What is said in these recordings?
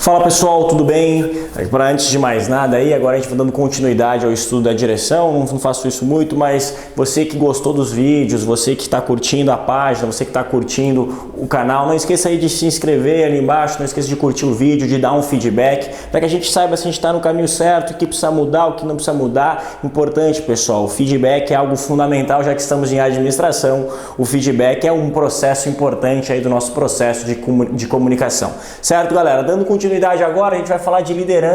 Fala pessoal, tudo bem? Antes de mais nada aí, agora a gente vai dando continuidade ao estudo da direção, não faço isso muito, mas você que gostou dos vídeos, você que está curtindo a página, você que está curtindo o canal, não esqueça aí de se inscrever ali embaixo, não esqueça de curtir o vídeo, de dar um feedback, para que a gente saiba se a gente está no caminho certo, o que precisa mudar, o que não precisa mudar. Importante pessoal, o feedback é algo fundamental, já que estamos em administração, o feedback é um processo importante aí do nosso processo de comunicação. Certo galera? Dando continuidade agora, a gente vai falar de liderança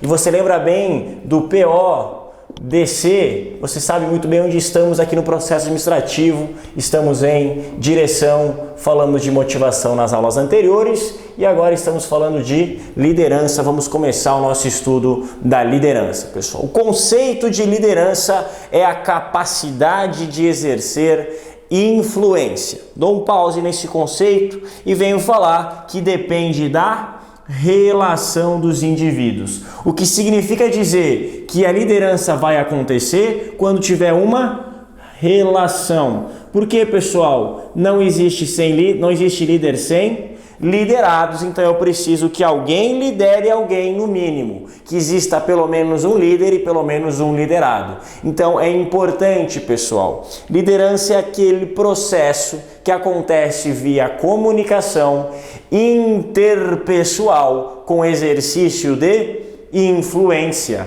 e você lembra bem do PODC, você sabe muito bem onde estamos aqui no processo administrativo, estamos em direção, falamos de motivação nas aulas anteriores e agora estamos falando de liderança. Vamos começar o nosso estudo da liderança, pessoal. O conceito de liderança é a capacidade de exercer influência. Dou um pause nesse conceito e venho falar que depende da relação dos indivíduos. O que significa dizer que a liderança vai acontecer quando tiver uma relação. Por que, pessoal? Não existe líder sem liderados, então eu preciso que alguém lidere alguém no mínimo, que exista pelo menos um líder e pelo menos um liderado. Então é importante, pessoal, liderança é aquele processo que acontece via comunicação interpessoal com exercício de influência,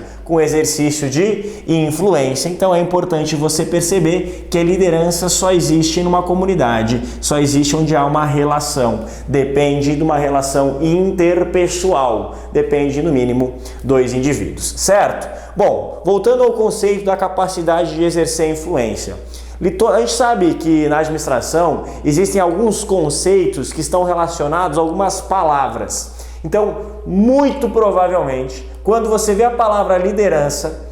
Então é importante você perceber que a liderança só existe numa comunidade, só existe onde há uma relação, depende de uma relação interpessoal, depende no mínimo dois indivíduos, certo? Bom, voltando ao conceito da capacidade de exercer influência. A gente sabe que na administração existem alguns conceitos que estão relacionados a algumas palavras. Então, muito provavelmente, quando você vê a palavra liderança,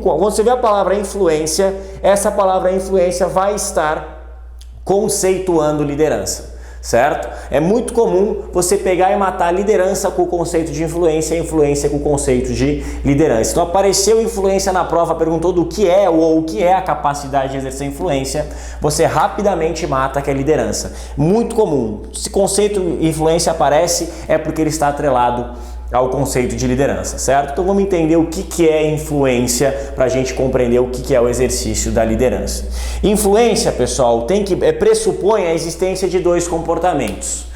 quando você vê a palavra influência, essa palavra influência vai estar conceituando liderança. Certo? É muito comum você pegar e matar a liderança com o conceito de influência e a influência com o conceito de liderança. Então apareceu influência na prova, perguntou do que é ou o que é a capacidade de exercer influência, você rapidamente mata que é liderança. Muito comum. Se conceito de influência aparece, é porque ele está atrelado ao conceito de liderança, certo? Então vamos entender o que é influência para a gente compreender o que é o exercício da liderança. Influência, pessoal, pressupõe a existência de dois comportamentos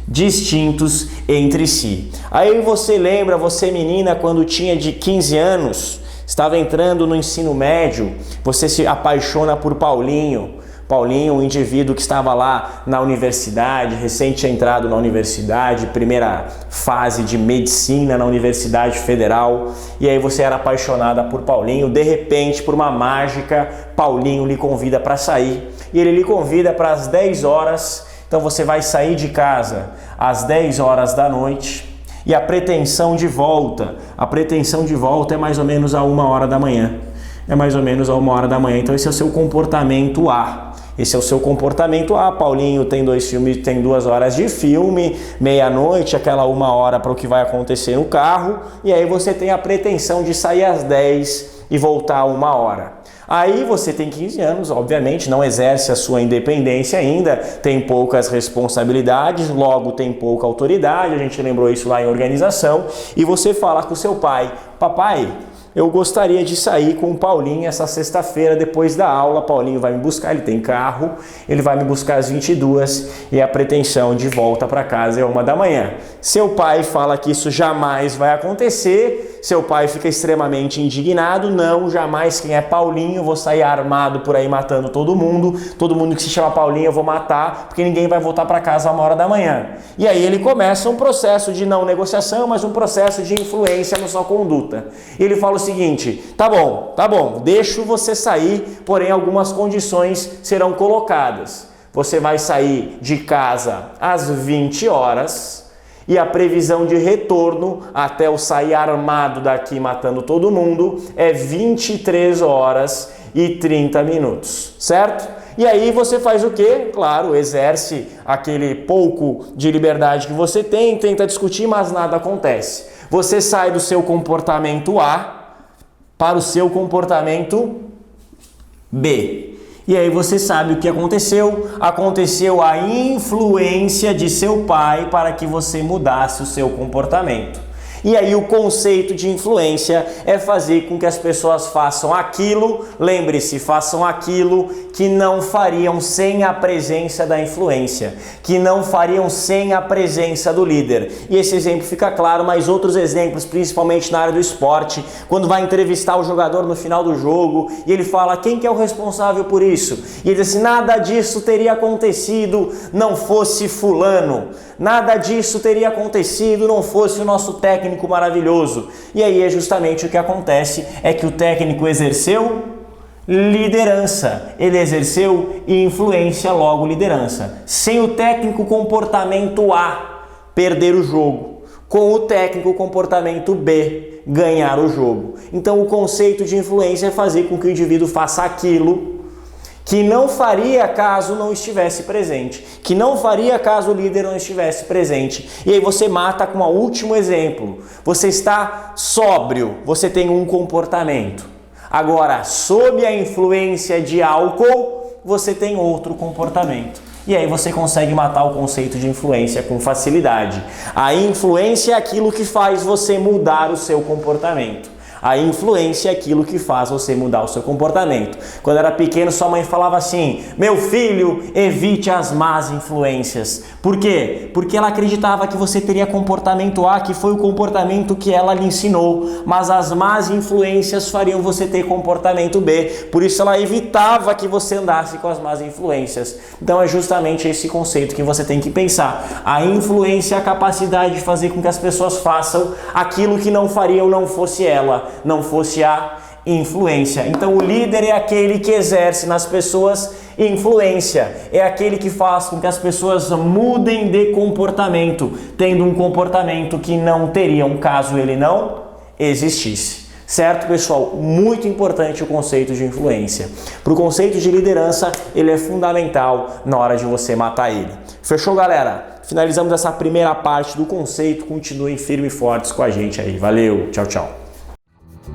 distintos entre si. Aí você lembra, você menina, quando tinha de 15 anos, estava entrando no ensino médio, você se apaixona por Paulinho, um indivíduo que estava lá na universidade, recente entrado na universidade, primeira fase de medicina na Universidade Federal, e aí você era apaixonada por Paulinho, de repente, por uma mágica, Paulinho lhe convida para sair, e ele lhe convida para as 10 horas, então você vai sair de casa às 10 horas da noite, e a pretensão de volta é mais ou menos a 1 hora da manhã. Então esse é o seu comportamento A. Paulinho tem 2 horas de filme, meia-noite, aquela 1 hora para o que vai acontecer no carro, e aí você tem a pretensão de sair às 10 e voltar a 1 hora. Aí você tem 15 anos, obviamente, não exerce a sua independência ainda, tem poucas responsabilidades, logo tem pouca autoridade, a gente lembrou isso lá em organização, e você fala com o seu pai: papai, eu gostaria de sair com o Paulinho essa sexta-feira depois da aula. Paulinho vai me buscar, ele tem carro, ele vai me buscar às 22 e a pretensão de volta para casa é 1 da manhã. Seu pai fala que isso jamais vai acontecer, seu pai fica extremamente indignado: não, jamais, quem é Paulinho, eu vou sair armado por aí matando todo mundo que se chama Paulinho eu vou matar, porque ninguém vai voltar para casa a 1 hora da manhã. E aí ele começa um processo de não negociação, mas um processo de influência na sua conduta. Ele fala o seguinte: tá bom, deixo você sair, porém algumas condições serão colocadas. Você vai sair de casa às 20 horas e a previsão de retorno até eu sair armado daqui matando todo mundo é 23 horas e 30 minutos, certo? E aí você faz o quê? Claro, exerce aquele pouco de liberdade que você tem, tenta discutir, mas nada acontece. Você sai do seu comportamento A para o seu comportamento B. E aí você sabe o que aconteceu? Aconteceu a influência de seu pai para que você mudasse o seu comportamento. E aí o conceito de influência é fazer com que as pessoas façam aquilo, lembre-se, façam aquilo que não fariam sem a presença da influência, que não fariam sem a presença do líder. E esse exemplo fica claro, mas outros exemplos, principalmente na área do esporte, quando vai entrevistar o jogador no final do jogo e ele fala quem que é o responsável por isso? E ele diz assim, nada disso teria acontecido não fosse fulano, nada disso teria acontecido não fosse o nosso técnico maravilhoso. E aí é justamente o que acontece, é que o técnico exerceu liderança, ele exerceu influência, logo liderança. Sem o técnico comportamento A, perder o jogo. Com o técnico comportamento B, ganhar o jogo. Então o conceito de influência é fazer com que o indivíduo faça aquilo que não faria caso não estivesse presente, que não faria caso o líder não estivesse presente. E aí você mata com o último exemplo. Você está sóbrio, você tem um comportamento. Agora, sob a influência de álcool, você tem outro comportamento. E aí você consegue matar o conceito de influência com facilidade. A influência é aquilo que faz você mudar o seu comportamento. A influência é aquilo que faz você mudar o seu comportamento. Quando era pequeno, sua mãe falava assim, meu filho, evite as más influências. Por quê? Porque ela acreditava que você teria comportamento A, que foi o comportamento que ela lhe ensinou, mas as más influências fariam você ter comportamento B. Por isso ela evitava que você andasse com as más influências. Então é justamente esse conceito que você tem que pensar. A influência é a capacidade de fazer com que as pessoas façam aquilo que não fariam não fosse ela, não fosse a influência. Então o líder é aquele que exerce nas pessoas influência, é aquele que faz com que as pessoas mudem de comportamento, tendo um comportamento que não teriam caso ele não existisse. Certo, pessoal? Muito importante o conceito de influência. Para o conceito de liderança, ele é fundamental na hora de você matar ele. Fechou, galera? Finalizamos essa primeira parte do conceito. Continuem firmes e fortes com a gente aí. Valeu, tchau, tchau.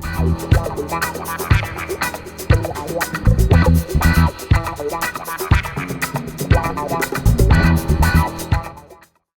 Wow.